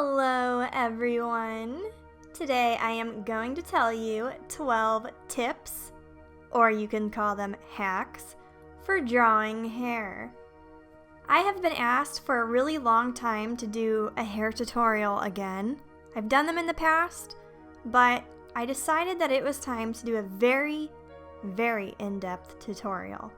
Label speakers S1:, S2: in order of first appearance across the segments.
S1: Hello everyone! Today I am going to tell you 12 tips, or you can call them hacks, for drawing hair. I have been asked for a really long time to do a hair tutorial again. I've done them in the past, but I decided that it was time to do a very in-depth tutorial.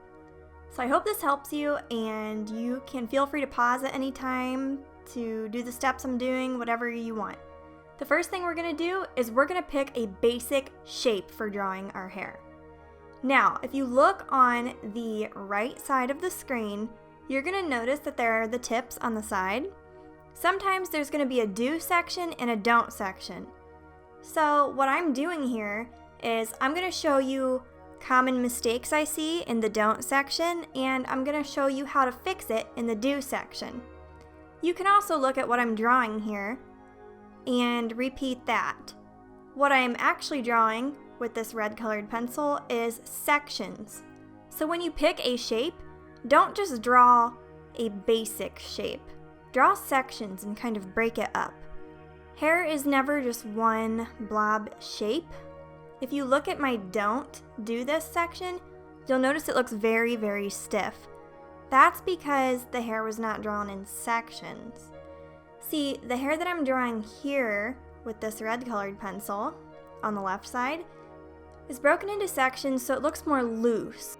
S1: So I hope this helps you, and you can feel free to pause at any time to do the steps I'm doing, whatever you want. The first thing we're going to do is we're going to pick a basic shape for drawing our hair. Now, if you look on the right side of the screen, you're going to notice that there are the tips on the side. Sometimes there's going to be a do section and a don't section. So what I'm doing here is I'm going to show you common mistakes I see in the don't section, and I'm going to show you how to fix it in the do section. You can also look at what I'm drawing here and repeat that. What I am actually drawing with this red colored pencil is sections. So when you pick a shape, don't just draw a basic shape. Draw sections and kind of break it up. Hair is never just one blob shape. If you look at my don't do this section, you'll notice it looks very stiff. That's because the hair was not drawn in sections. See, the hair that I'm drawing here with this red colored pencil on the left side is broken into sections so it looks more loose.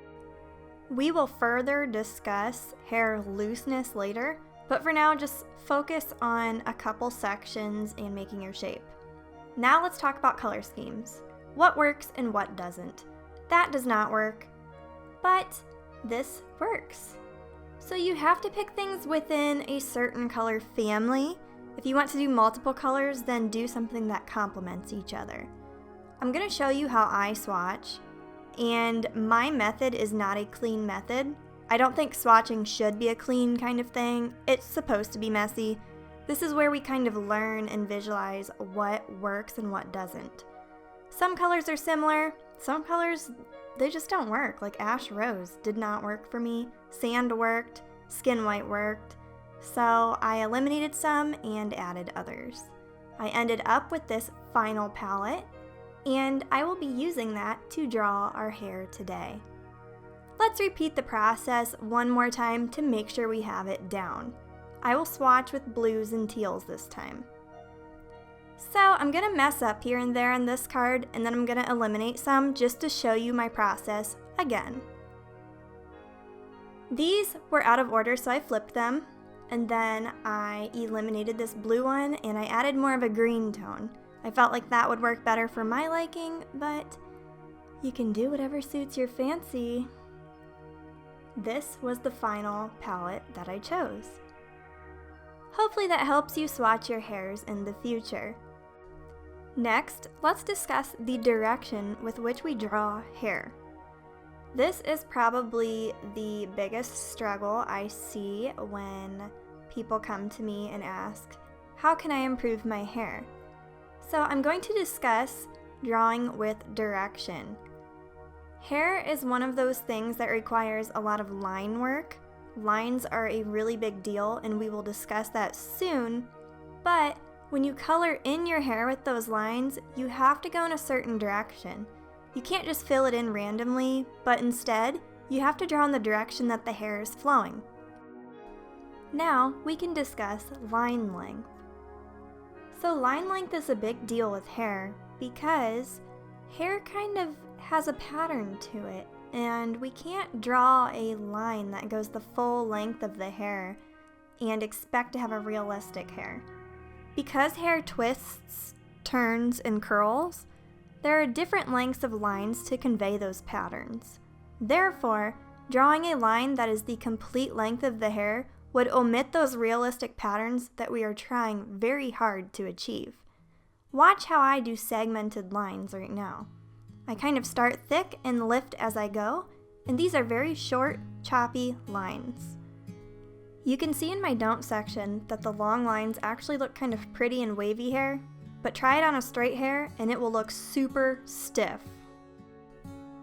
S1: We will further discuss hair looseness later, but for now just focus on a couple sections and making your shape. Now let's talk about color schemes. What works and what doesn't. That does not work, but this works. So you have to pick things within a certain color family. If you want to do multiple colors, then do something that complements each other. I'm going to show you how I swatch, and my method is not a clean method. I don't think swatching should be a clean kind of thing. It's supposed to be messy. This is where we kind of learn and visualize what works and what doesn't. Some colors are similar, some colors, they just don't work. Like ash rose did not work for me, sand worked, skin white worked, so I eliminated some and added others. I ended up with this final palette, and I will be using that to draw our hair today. Let's repeat the process one more time to make sure we have it down. I will swatch with blues and teals this time. So I'm going to mess up here and there on this card, and then I'm going to eliminate some just to show you my process again. These were out of order, so I flipped them, and then I eliminated this blue one and I added more of a green tone. I felt like that would work better for my liking, but you can do whatever suits your fancy. This was the final palette that I chose. Hopefully that helps you swatch your hairs in the future. Next, let's discuss the direction with which we draw hair. This is probably the biggest struggle I see when people come to me and ask, how can I improve my hair? So I'm going to discuss drawing with direction. Hair is one of those things that requires a lot of line work. Lines are a really big deal, and we will discuss that soon, but when you color in your hair with those lines, you have to go in a certain direction. You can't just fill it in randomly, but instead, you have to draw in the direction that the hair is flowing. Now, we can discuss line length. So line length is a big deal with hair because hair kind of has a pattern to it, and we can't draw a line that goes the full length of the hair and expect to have a realistic hair. Because hair twists, turns, and curls, there are different lengths of lines to convey those patterns. Therefore, drawing a line that is the complete length of the hair would omit those realistic patterns that we are trying very hard to achieve. Watch how I do segmented lines right now. I kind of start thick and lift as I go, and these are very short, choppy lines. You can see in my don't section that the long lines actually look kind of pretty in wavy hair, but try it on a straight hair and it will look super stiff.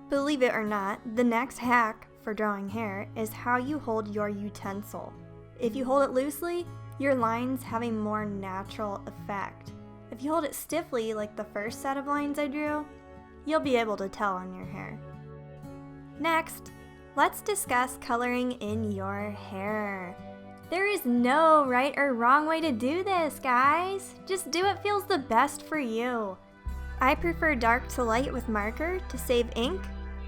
S1: Believe it or not, the next hack for drawing hair is how you hold your utensil. If you hold it loosely, your lines have a more natural effect. If you hold it stiffly like the first set of lines I drew, you'll be able to tell on your hair. Next, let's discuss coloring in your hair. There is no right or wrong way to do this, guys. Just do what feels the best for you. I prefer dark to light with marker to save ink,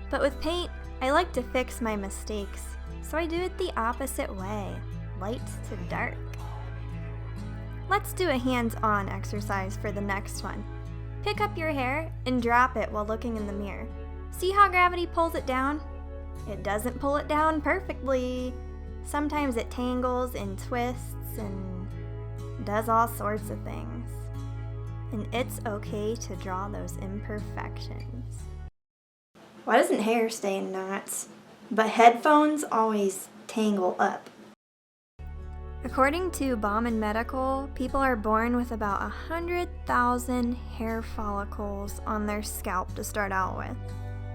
S1: but with paint, I like to fix my mistakes, so I do it the opposite way, light to dark. Let's do a hands-on exercise for the next one. Pick up your hair and drop it while looking in the mirror. See how gravity pulls it down? It doesn't pull it down perfectly. Sometimes it tangles and twists and does all sorts of things. And it's okay to draw those imperfections. Why doesn't hair stay in knots, but headphones always tangle up? According to Bauman Medical, people are born with about 100,000 hair follicles on their scalp to start out with.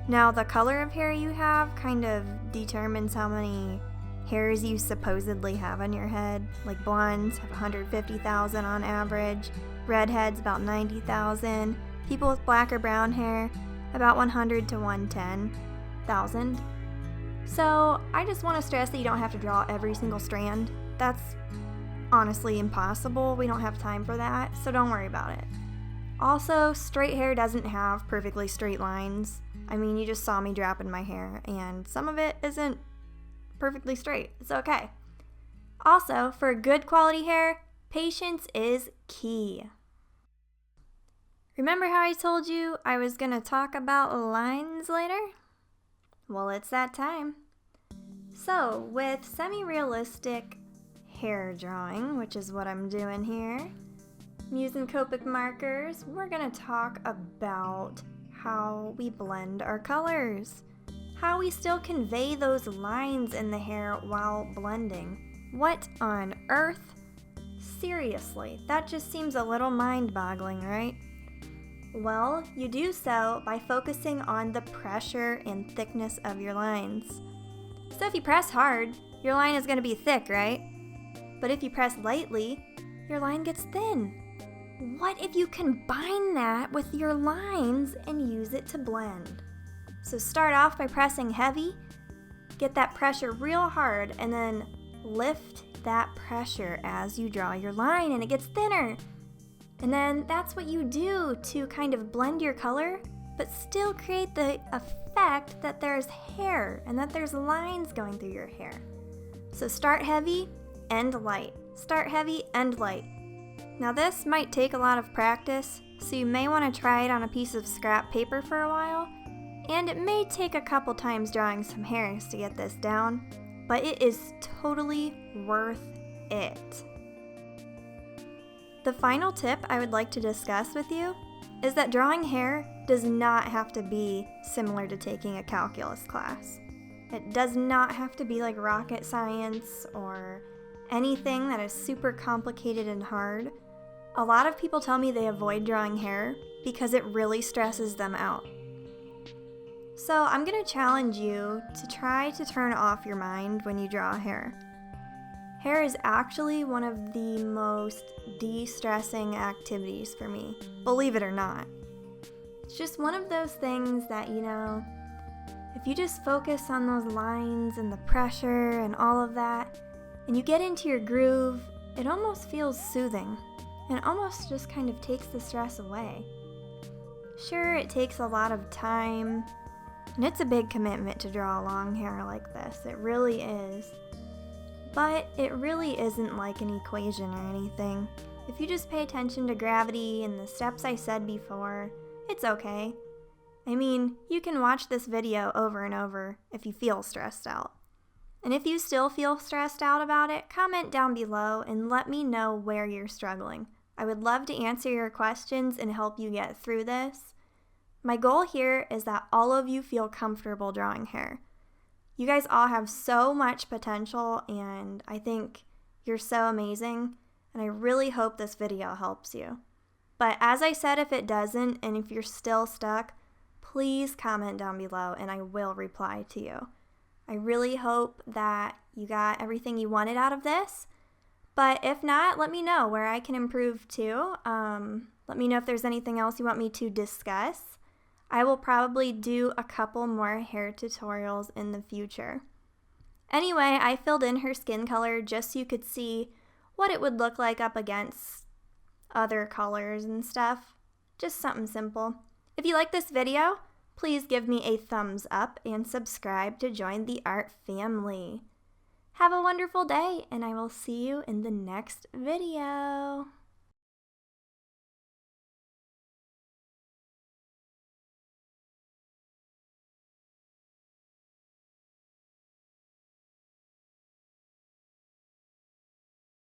S1: Now, the color of hair you have kind of determines how many hairs you supposedly have on your head. Like blondes have 150,000 on average, redheads about 90,000, people with black or brown hair about 100 to 110,000. So I just want to stress that you don't have to draw every single strand. That's honestly impossible. We don't have time for that, so don't worry about it. Also, straight hair doesn't have perfectly straight lines. I mean, you just saw me dropping my hair, and some of it isn't perfectly straight. It's okay. Also, for good quality hair, patience is key. Remember how I told you I was going to talk about lines later? Well, it's that time. So, with semi-realistic hair drawing, which is what I'm doing here, I'm using Copic markers, we're going to talk about how we blend our colors, how we still convey those lines in the hair while blending. What on earth? Seriously, that just seems a little mind-boggling, right? Well, you do so by focusing on the pressure and thickness of your lines. So if you press hard, your line is going to be thick, right? But if you press lightly, your line gets thin. What if you combine that with your lines and use it to blend? So start off by pressing heavy, get that pressure real hard, and then lift that pressure as you draw your line and it gets thinner. And then that's what you do to kind of blend your color, but still create the effect that there's hair and that there's lines going through your hair. So start heavy, end light. Start heavy, end light. Now this might take a lot of practice, so you may want to try it on a piece of scrap paper for a while, and it may take a couple times drawing some hairs to get this down, but it is totally worth it. The final tip I would like to discuss with you is that drawing hair does not have to be similar to taking a calculus class. It does not have to be like rocket science or anything that is super complicated and hard. A lot of people tell me they avoid drawing hair because it really stresses them out. So I'm going to challenge you to try to turn off your mind when you draw hair. Hair is actually one of the most de-stressing activities for me, believe it or not. It's just one of those things that, if you just focus on those lines and the pressure and all of that, and you get into your groove, it almost feels soothing, and it almost just kind of takes the stress away. Sure, it takes a lot of time, and it's a big commitment to draw long hair like this, it really is. But it really isn't like an equation or anything. If you just pay attention to gravity and the steps I said before, it's okay. I mean, you can watch this video over and over if you feel stressed out. And if you still feel stressed out about it, comment down below and let me know where you're struggling. I would love to answer your questions and help you get through this. My goal here is that all of you feel comfortable drawing hair. You guys all have so much potential, and I think you're so amazing, and I really hope this video helps you. But as I said, if it doesn't, and if you're still stuck, please comment down below, and I will reply to you. I really hope that you got everything you wanted out of this, But if not, let me know where I can improve too. Let me know if there's anything else you want me to discuss. I will probably do a couple more hair tutorials in the future. Anyway, I filled in her skin color just so you could see what it would look like up against other colors and stuff. Just something simple. If you like this video, please give me a thumbs up and subscribe to join the art family. Have a wonderful day, and I will see you in the next video.